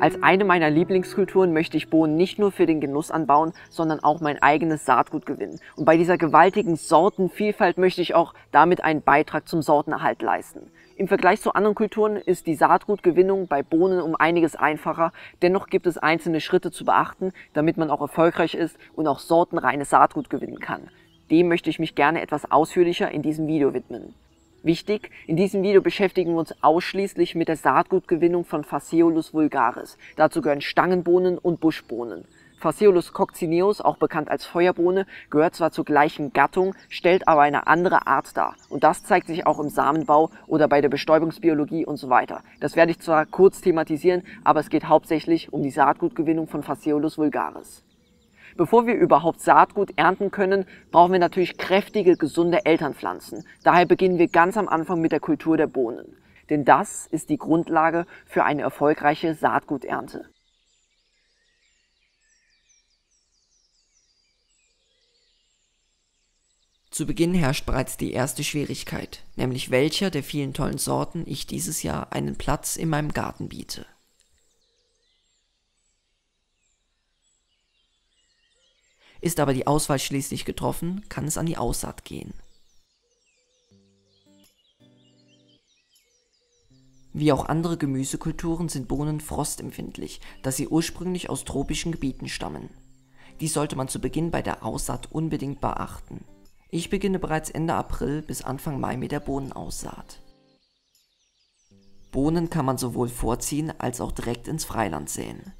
Als eine meiner Lieblingskulturen möchte ich Bohnen nicht nur für den Genuss anbauen, sondern auch mein eigenes Saatgut gewinnen. Und bei dieser gewaltigen Sortenvielfalt möchte ich auch damit einen Beitrag zum Sortenerhalt leisten. Im Vergleich zu anderen Kulturen ist die Saatgutgewinnung bei Bohnen um einiges einfacher. Dennoch gibt es einzelne Schritte zu beachten, damit man auch erfolgreich ist und auch sortenreines Saatgut gewinnen kann. Dem möchte ich mich gerne etwas ausführlicher in diesem Video widmen. Wichtig, in diesem Video beschäftigen wir uns ausschließlich mit der Saatgutgewinnung von Phaseolus vulgaris. Dazu gehören Stangenbohnen und Buschbohnen. Phaseolus coccineus, auch bekannt als Feuerbohne, gehört zwar zur gleichen Gattung, stellt aber eine andere Art dar. Und das zeigt sich auch im Samenbau oder bei der Bestäubungsbiologie und so weiter. Das werde ich zwar kurz thematisieren, aber es geht hauptsächlich um die Saatgutgewinnung von Phaseolus vulgaris. Bevor wir überhaupt Saatgut ernten können, brauchen wir natürlich kräftige, gesunde Elternpflanzen. Daher beginnen wir ganz am Anfang mit der Kultur der Bohnen. Denn das ist die Grundlage für eine erfolgreiche Saatguternte. Zu Beginn herrscht bereits die erste Schwierigkeit, nämlich welcher der vielen tollen Sorten ich dieses Jahr einen Platz in meinem Garten biete. Ist aber die Auswahl schließlich getroffen, kann es an die Aussaat gehen. Wie auch andere Gemüsekulturen sind Bohnen frostempfindlich, da sie ursprünglich aus tropischen Gebieten stammen. Dies sollte man zu Beginn bei der Aussaat unbedingt beachten. Ich beginne bereits Ende April bis Anfang Mai mit der Bohnenaussaat. Bohnen kann man sowohl vorziehen als auch direkt ins Freiland säen.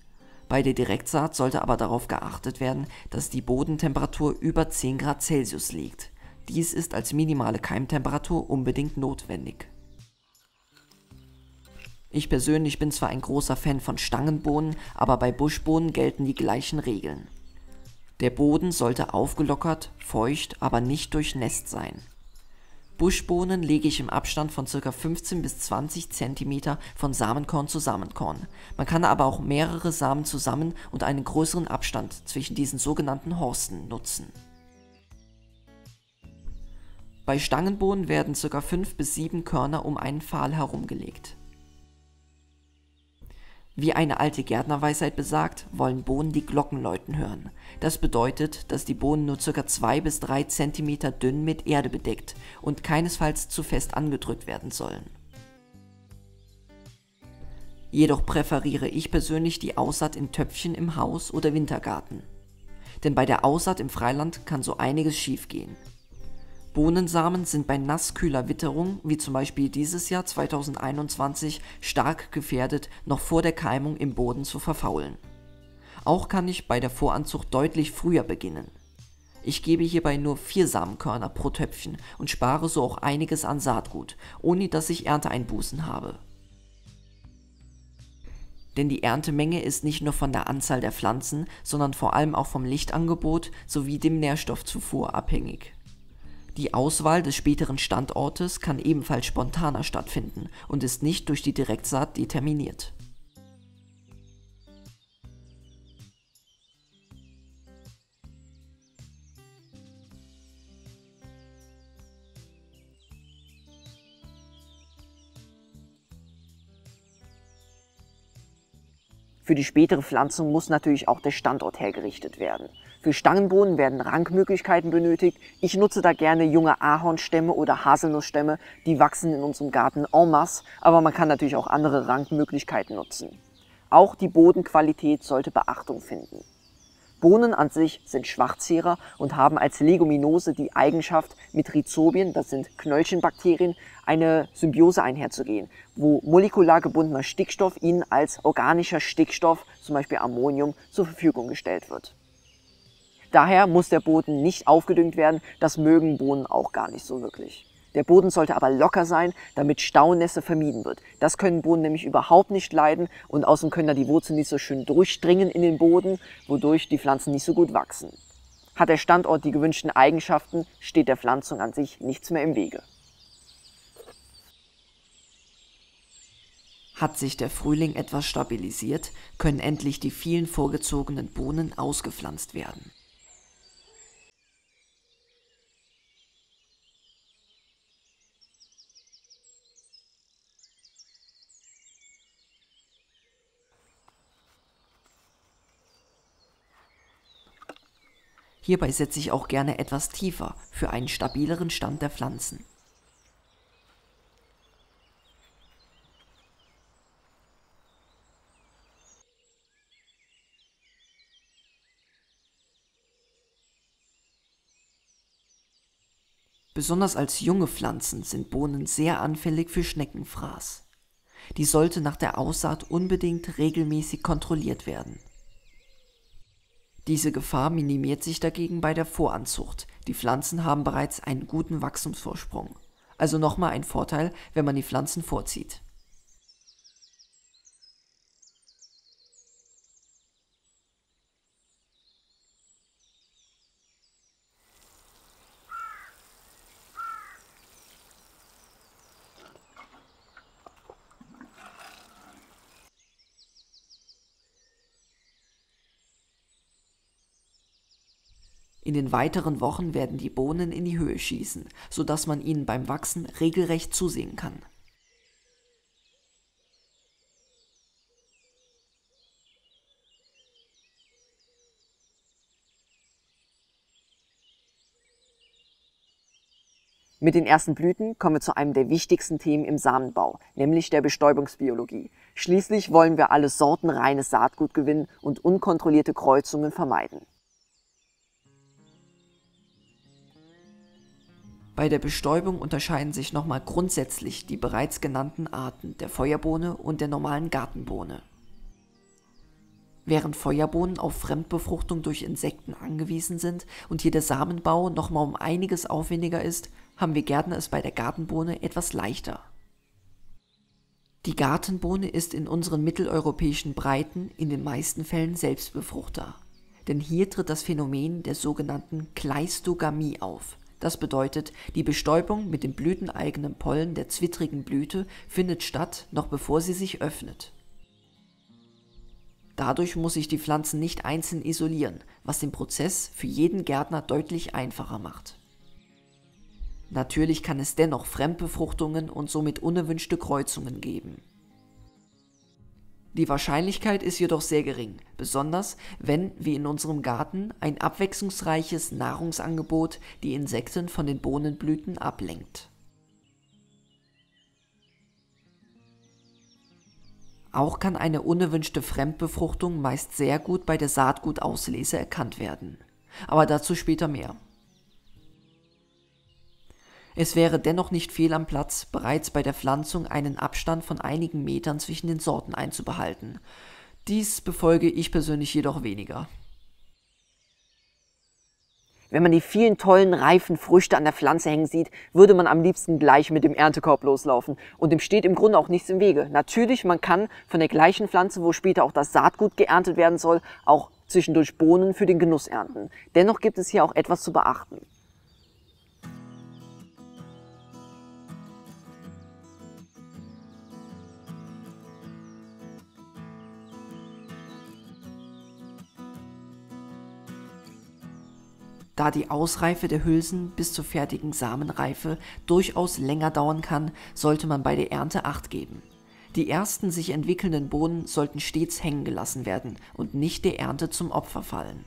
Bei der Direktsaat sollte aber darauf geachtet werden, dass die Bodentemperatur über 10 Grad Celsius liegt. Dies ist als minimale Keimtemperatur unbedingt notwendig. Ich persönlich bin zwar ein großer Fan von Stangenbohnen, aber bei Buschbohnen gelten die gleichen Regeln. Der Boden sollte aufgelockert, feucht, aber nicht durchnässt sein. Buschbohnen lege ich im Abstand von ca. 15 bis 20 cm von Samenkorn zu Samenkorn. Man kann aber auch mehrere Samen zusammen und einen größeren Abstand zwischen diesen sogenannten Horsten nutzen. Bei Stangenbohnen werden ca. 5 bis 7 Körner um einen Pfahl herumgelegt. Wie eine alte Gärtnerweisheit besagt, wollen Bohnen die Glocken läuten hören. Das bedeutet, dass die Bohnen nur ca. 2 bis 3 cm dünn mit Erde bedeckt und keinesfalls zu fest angedrückt werden sollen. Jedoch präferiere ich persönlich die Aussaat in Töpfchen im Haus oder Wintergarten. Denn bei der Aussaat im Freiland kann so einiges schiefgehen. Bohnensamen sind bei nasskühler Witterung, wie zum Beispiel dieses Jahr 2021, stark gefährdet, noch vor der Keimung im Boden zu verfaulen. Auch kann ich bei der Voranzucht deutlich früher beginnen. Ich gebe hierbei nur 4 Samenkörner pro Töpfchen und spare so auch einiges an Saatgut, ohne dass ich Ernteeinbußen habe. Denn die Erntemenge ist nicht nur von der Anzahl der Pflanzen, sondern vor allem auch vom Lichtangebot sowie dem Nährstoffzufuhr abhängig. Die Auswahl des späteren Standortes kann ebenfalls spontaner stattfinden und ist nicht durch die Direktsaat determiniert. Für die spätere Pflanzung muss natürlich auch der Standort hergerichtet werden. Für Stangenbohnen werden Rankmöglichkeiten benötigt. Ich nutze da gerne junge Ahornstämme oder Haselnussstämme, die wachsen in unserem Garten en masse, aber man kann natürlich auch andere Rankmöglichkeiten nutzen. Auch die Bodenqualität sollte Beachtung finden. Bohnen an sich sind Schwarzzehrer und haben als Leguminose die Eigenschaft, mit Rhizobien, das sind Knöllchenbakterien, eine Symbiose einherzugehen, wo molekular gebundener Stickstoff ihnen als organischer Stickstoff, zum Beispiel Ammonium, zur Verfügung gestellt wird. Daher muss der Boden nicht aufgedüngt werden, das mögen Bohnen auch gar nicht so wirklich. Der Boden sollte aber locker sein, damit Staunässe vermieden wird. Das können Bohnen nämlich überhaupt nicht leiden und außerdem können da die Wurzeln nicht so schön durchdringen in den Boden, wodurch die Pflanzen nicht so gut wachsen. Hat der Standort die gewünschten Eigenschaften, steht der Pflanzung an sich nichts mehr im Wege. Hat sich der Frühling etwas stabilisiert, können endlich die vielen vorgezogenen Bohnen ausgepflanzt werden. Hierbei setze ich auch gerne etwas tiefer für einen stabileren Stand der Pflanzen. Besonders als junge Pflanzen sind Bohnen sehr anfällig für Schneckenfraß. Die sollte nach der Aussaat unbedingt regelmäßig kontrolliert werden. Diese Gefahr minimiert sich dagegen bei der Voranzucht. Die Pflanzen haben bereits einen guten Wachstumsvorsprung. Also nochmal ein Vorteil, wenn man die Pflanzen vorzieht. In den weiteren Wochen werden die Bohnen in die Höhe schießen, sodass man ihnen beim Wachsen regelrecht zusehen kann. Mit den ersten Blüten kommen wir zu einem der wichtigsten Themen im Samenbau, nämlich der Bestäubungsbiologie. Schließlich wollen wir alles sortenreines Saatgut gewinnen und unkontrollierte Kreuzungen vermeiden. Bei der Bestäubung unterscheiden sich nochmal grundsätzlich die bereits genannten Arten der Feuerbohne und der normalen Gartenbohne. Während Feuerbohnen auf Fremdbefruchtung durch Insekten angewiesen sind und hier der Samenbau nochmal um einiges aufwendiger ist, haben wir Gärtner es bei der Gartenbohne etwas leichter. Die Gartenbohne ist in unseren mitteleuropäischen Breiten in den meisten Fällen Selbstbefruchter. Denn hier tritt das Phänomen der sogenannten Kleistogamie auf. Das bedeutet, die Bestäubung mit dem blüteneigenen Pollen der zwittrigen Blüte findet statt, noch bevor sie sich öffnet. Dadurch muss ich die Pflanzen nicht einzeln isolieren, was den Prozess für jeden Gärtner deutlich einfacher macht. Natürlich kann es dennoch Fremdbefruchtungen und somit unerwünschte Kreuzungen geben. Die Wahrscheinlichkeit ist jedoch sehr gering, besonders wenn, wie in unserem Garten, ein abwechslungsreiches Nahrungsangebot die Insekten von den Bohnenblüten ablenkt. Auch kann eine unerwünschte Fremdbefruchtung meist sehr gut bei der Saatgutauslese erkannt werden, aber dazu später mehr. Es wäre dennoch nicht fehl am Platz, bereits bei der Pflanzung einen Abstand von einigen Metern zwischen den Sorten einzubehalten. Dies befolge ich persönlich jedoch weniger. Wenn man die vielen tollen, reifen Früchte an der Pflanze hängen sieht, würde man am liebsten gleich mit dem Erntekorb loslaufen. Und dem steht im Grunde auch nichts im Wege. Natürlich, man kann von der gleichen Pflanze, wo später auch das Saatgut geerntet werden soll, auch zwischendurch Bohnen für den Genuss ernten. Dennoch gibt es hier auch etwas zu beachten. Da die Ausreife der Hülsen bis zur fertigen Samenreife durchaus länger dauern kann, sollte man bei der Ernte Acht geben. Die ersten sich entwickelnden Bohnen sollten stets hängen gelassen werden und nicht der Ernte zum Opfer fallen.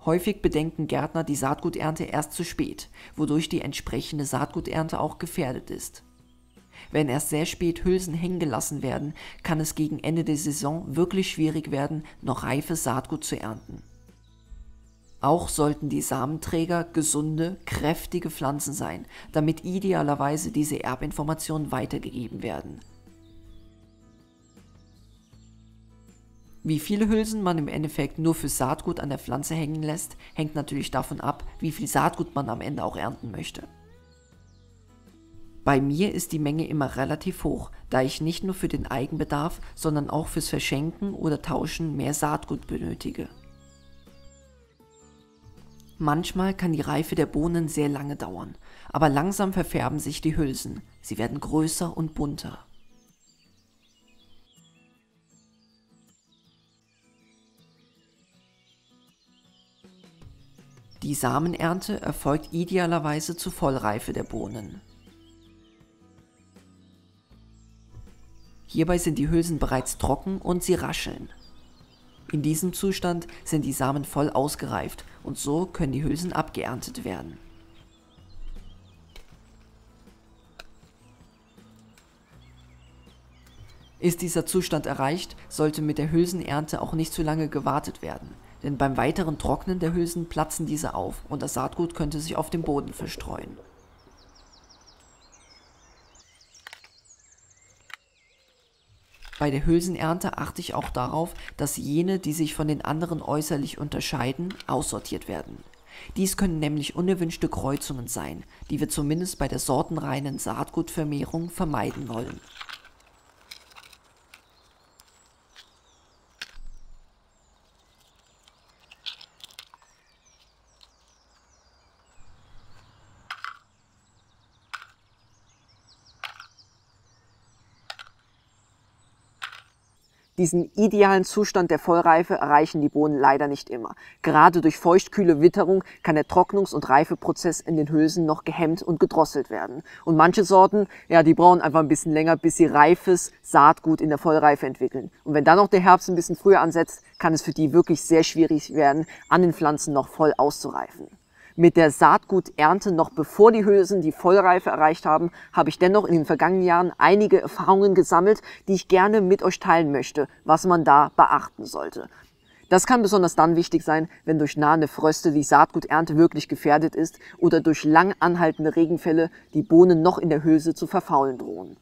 Häufig bedenken Gärtner die Saatguternte erst zu spät, wodurch die entsprechende Saatguternte auch gefährdet ist. Wenn erst sehr spät Hülsen hängen gelassen werden, kann es gegen Ende der Saison wirklich schwierig werden, noch reifes Saatgut zu ernten. Auch sollten die Samenträger gesunde, kräftige Pflanzen sein, damit idealerweise diese Erbinformationen weitergegeben werden. Wie viele Hülsen man im Endeffekt nur für Saatgut an der Pflanze hängen lässt, hängt natürlich davon ab, wie viel Saatgut man am Ende auch ernten möchte. Bei mir ist die Menge immer relativ hoch, da ich nicht nur für den Eigenbedarf, sondern auch fürs Verschenken oder Tauschen mehr Saatgut benötige. Manchmal kann die Reife der Bohnen sehr lange dauern, aber langsam verfärben sich die Hülsen. Sie werden größer und bunter. Die Samenernte erfolgt idealerweise zur Vollreife der Bohnen. Hierbei sind die Hülsen bereits trocken und sie rascheln. In diesem Zustand sind die Samen voll ausgereift und so können die Hülsen abgeerntet werden. Ist dieser Zustand erreicht, sollte mit der Hülsenernte auch nicht zu lange gewartet werden, denn beim weiteren Trocknen der Hülsen platzen diese auf und das Saatgut könnte sich auf dem Boden verstreuen. Bei der Hülsenernte achte ich auch darauf, dass jene, die sich von den anderen äußerlich unterscheiden, aussortiert werden. Dies können nämlich unerwünschte Kreuzungen sein, die wir zumindest bei der sortenreinen Saatgutvermehrung vermeiden wollen. Diesen idealen Zustand der Vollreife erreichen die Bohnen leider nicht immer. Gerade durch feuchtkühle Witterung kann der Trocknungs- und Reifeprozess in den Hülsen noch gehemmt und gedrosselt werden. Und manche Sorten, ja, die brauchen einfach ein bisschen länger, bis sie reifes Saatgut in der Vollreife entwickeln. Und wenn dann noch der Herbst ein bisschen früher ansetzt, kann es für die wirklich sehr schwierig werden, an den Pflanzen noch voll auszureifen. Mit der Saatguternte noch bevor die Hülsen die Vollreife erreicht haben, habe ich dennoch in den vergangenen Jahren einige Erfahrungen gesammelt, die ich gerne mit euch teilen möchte, was man da beachten sollte. Das kann besonders dann wichtig sein, wenn durch nahende Fröste die Saatguternte wirklich gefährdet ist oder durch lang anhaltende Regenfälle die Bohnen noch in der Hülse zu verfaulen drohen.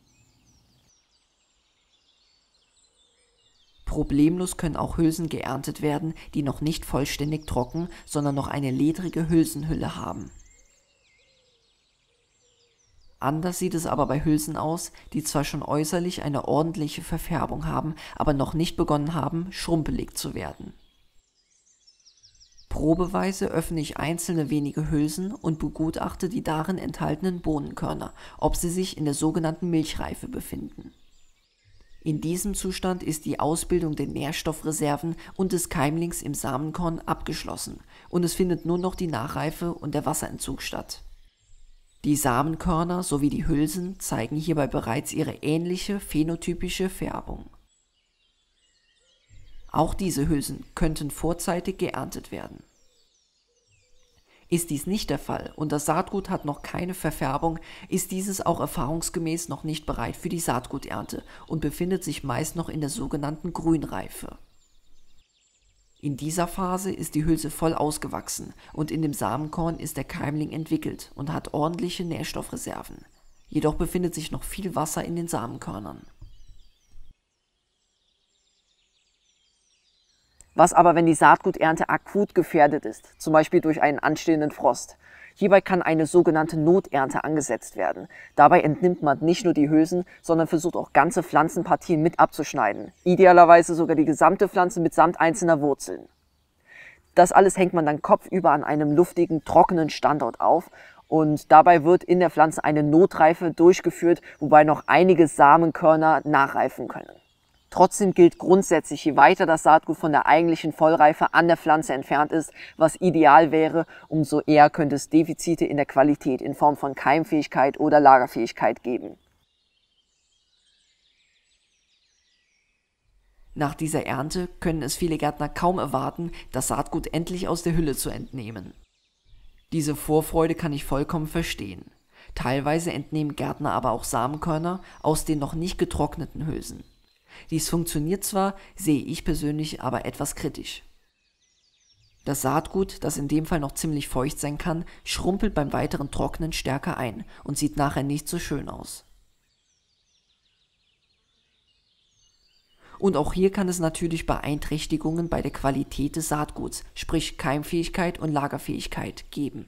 Problemlos können auch Hülsen geerntet werden, die noch nicht vollständig trocken, sondern noch eine ledrige Hülsenhülle haben. Anders sieht es aber bei Hülsen aus, die zwar schon äußerlich eine ordentliche Verfärbung haben, aber noch nicht begonnen haben, schrumpelig zu werden. Probeweise öffne ich einzelne wenige Hülsen und begutachte die darin enthaltenen Bohnenkörner, ob sie sich in der sogenannten Milchreife befinden. In diesem Zustand ist die Ausbildung der Nährstoffreserven und des Keimlings im Samenkorn abgeschlossen und es findet nur noch die Nachreife und der Wasserentzug statt. Die Samenkörner sowie die Hülsen zeigen hierbei bereits ihre ähnliche phänotypische Färbung. Auch diese Hülsen könnten vorzeitig geerntet werden. Ist dies nicht der Fall und das Saatgut hat noch keine Verfärbung, ist dieses auch erfahrungsgemäß noch nicht bereit für die Saatguternte und befindet sich meist noch in der sogenannten Grünreife. In dieser Phase ist die Hülse voll ausgewachsen und in dem Samenkorn ist der Keimling entwickelt und hat ordentliche Nährstoffreserven. Jedoch befindet sich noch viel Wasser in den Samenkörnern. Was aber, wenn die Saatguternte akut gefährdet ist, zum Beispiel durch einen anstehenden Frost? Hierbei kann eine sogenannte Noternte angesetzt werden. Dabei entnimmt man nicht nur die Hülsen, sondern versucht auch ganze Pflanzenpartien mit abzuschneiden. Idealerweise sogar die gesamte Pflanze mitsamt einzelner Wurzeln. Das alles hängt man dann kopfüber an einem luftigen, trockenen Standort auf und dabei wird in der Pflanze eine Notreife durchgeführt, wobei noch einige Samenkörner nachreifen können. Trotzdem gilt grundsätzlich, je weiter das Saatgut von der eigentlichen Vollreife an der Pflanze entfernt ist, was ideal wäre, umso eher könnte es Defizite in der Qualität in Form von Keimfähigkeit oder Lagerfähigkeit geben. Nach dieser Ernte können es viele Gärtner kaum erwarten, das Saatgut endlich aus der Hülle zu entnehmen. Diese Vorfreude kann ich vollkommen verstehen. Teilweise entnehmen Gärtner aber auch Samenkörner aus den noch nicht getrockneten Hülsen. Dies funktioniert zwar, sehe ich persönlich aber etwas kritisch. Das Saatgut, das in dem Fall noch ziemlich feucht sein kann, schrumpelt beim weiteren Trocknen stärker ein und sieht nachher nicht so schön aus. Und auch hier kann es natürlich Beeinträchtigungen bei der Qualität des Saatguts, sprich Keimfähigkeit und Lagerfähigkeit, geben.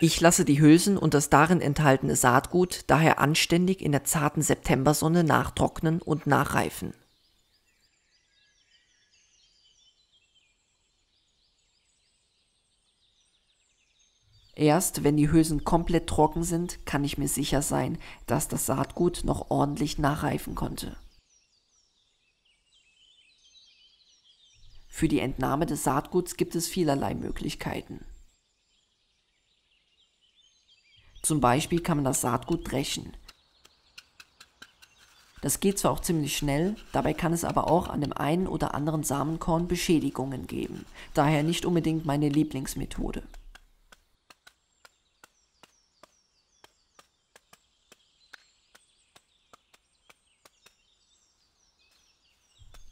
Ich lasse die Hülsen und das darin enthaltene Saatgut daher anständig in der zarten Septembersonne nachtrocknen und nachreifen. Erst wenn die Hülsen komplett trocken sind, kann ich mir sicher sein, dass das Saatgut noch ordentlich nachreifen konnte. Für die Entnahme des Saatguts gibt es vielerlei Möglichkeiten. Zum Beispiel kann man das Saatgut dreschen. Das geht zwar auch ziemlich schnell, dabei kann es aber auch an dem einen oder anderen Samenkorn Beschädigungen geben. Daher nicht unbedingt meine Lieblingsmethode.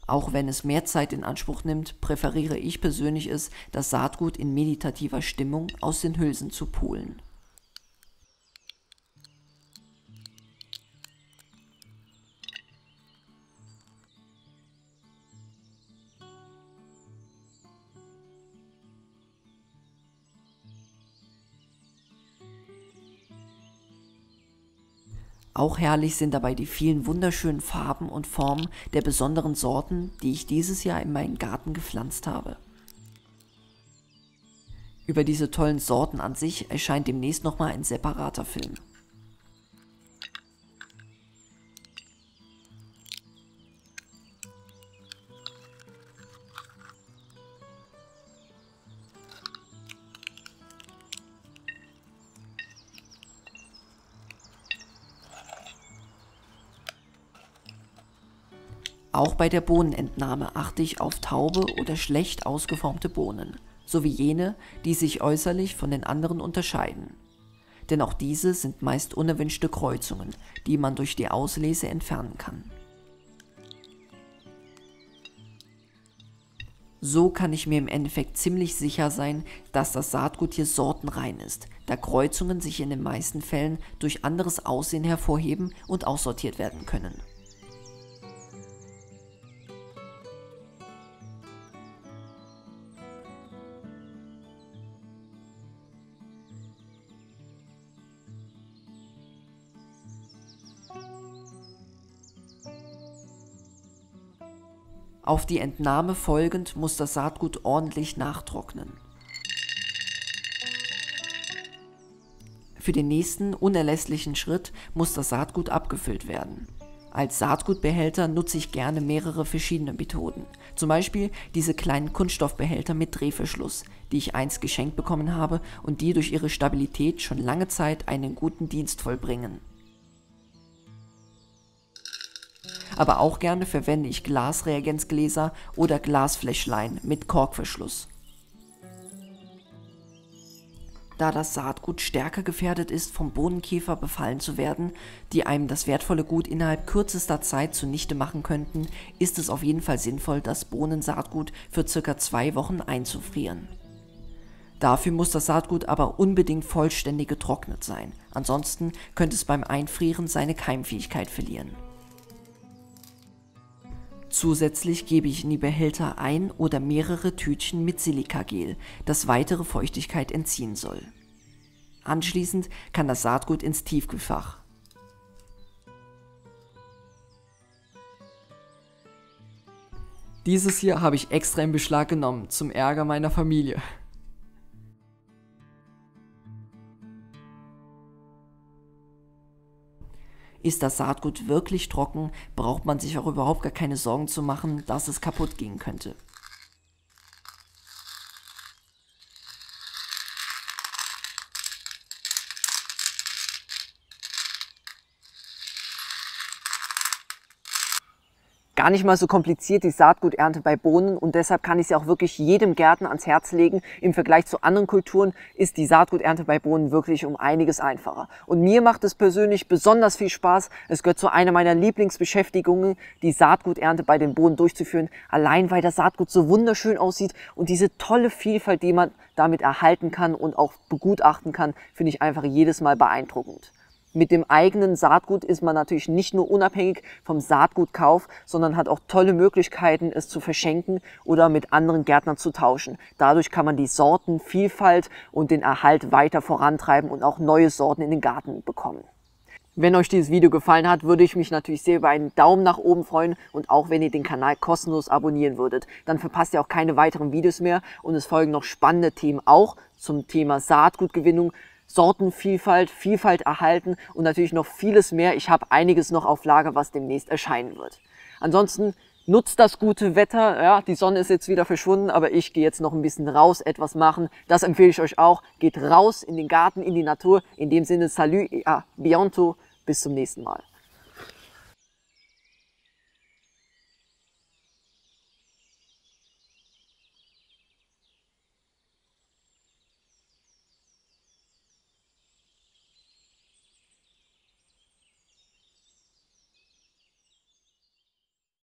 Auch wenn es mehr Zeit in Anspruch nimmt, präferiere ich persönlich es, das Saatgut in meditativer Stimmung aus den Hülsen zu pulen. Auch herrlich sind dabei die vielen wunderschönen Farben und Formen der besonderen Sorten, die ich dieses Jahr in meinen Garten gepflanzt habe. Über diese tollen Sorten an sich erscheint demnächst nochmal ein separater Film. Auch bei der Bohnenentnahme achte ich auf taube oder schlecht ausgeformte Bohnen, sowie jene, die sich äußerlich von den anderen unterscheiden. Denn auch diese sind meist unerwünschte Kreuzungen, die man durch die Auslese entfernen kann. So kann ich mir im Endeffekt ziemlich sicher sein, dass das Saatgut hier sortenrein ist, da Kreuzungen sich in den meisten Fällen durch anderes Aussehen hervorheben und aussortiert werden können. Auf die Entnahme folgend muss das Saatgut ordentlich nachtrocknen. Für den nächsten unerlässlichen Schritt muss das Saatgut abgefüllt werden. Als Saatgutbehälter nutze ich gerne mehrere verschiedene Methoden. Zum Beispiel diese kleinen Kunststoffbehälter mit Drehverschluss, die ich einst geschenkt bekommen habe und die durch ihre Stabilität schon lange Zeit einen guten Dienst vollbringen. Aber auch gerne verwende ich Glasreagenzgläser oder Glasfläschlein mit Korkverschluss. Da das Saatgut stärker gefährdet ist, vom Bohnenkäfer befallen zu werden, die einem das wertvolle Gut innerhalb kürzester Zeit zunichte machen könnten, ist es auf jeden Fall sinnvoll, das Bohnensaatgut für ca. 2 Wochen einzufrieren. Dafür muss das Saatgut aber unbedingt vollständig getrocknet sein, ansonsten könnte es beim Einfrieren seine Keimfähigkeit verlieren. Zusätzlich gebe ich in die Behälter ein oder mehrere Tütchen mit Silikagel, das weitere Feuchtigkeit entziehen soll. Anschließend kann das Saatgut ins Tiefkühlfach. Dieses hier habe ich extra in Beschlag genommen, zum Ärger meiner Familie. Ist das Saatgut wirklich trocken, braucht man sich auch überhaupt gar keine Sorgen zu machen, dass es kaputt gehen könnte. Gar nicht mal so kompliziert die Saatguternte bei Bohnen und deshalb kann ich sie auch wirklich jedem Gärtner ans Herz legen. Im Vergleich zu anderen Kulturen ist die Saatguternte bei Bohnen wirklich um einiges einfacher. Und mir macht es persönlich besonders viel Spaß. Es gehört zu einer meiner Lieblingsbeschäftigungen, die Saatguternte bei den Bohnen durchzuführen. Allein weil das Saatgut so wunderschön aussieht und diese tolle Vielfalt, die man damit erhalten kann und auch begutachten kann, finde ich einfach jedes Mal beeindruckend. Mit dem eigenen Saatgut ist man natürlich nicht nur unabhängig vom Saatgutkauf, sondern hat auch tolle Möglichkeiten, es zu verschenken oder mit anderen Gärtnern zu tauschen. Dadurch kann man die Sortenvielfalt und den Erhalt weiter vorantreiben und auch neue Sorten in den Garten bekommen. Wenn euch dieses Video gefallen hat, würde ich mich natürlich sehr über einen Daumen nach oben freuen und auch wenn ihr den Kanal kostenlos abonnieren würdet. Dann verpasst ihr auch keine weiteren Videos mehr und es folgen noch spannende Themen auch zum Thema Saatgutgewinnung, Sortenvielfalt, Vielfalt erhalten und natürlich noch vieles mehr. Ich habe einiges noch auf Lager, was demnächst erscheinen wird. Ansonsten nutzt das gute Wetter. Ja, die Sonne ist jetzt wieder verschwunden, aber ich gehe jetzt noch ein bisschen raus, etwas machen. Das empfehle ich euch auch. Geht raus in den Garten, in die Natur. In dem Sinne, salut et à bientôt. Bis zum nächsten Mal.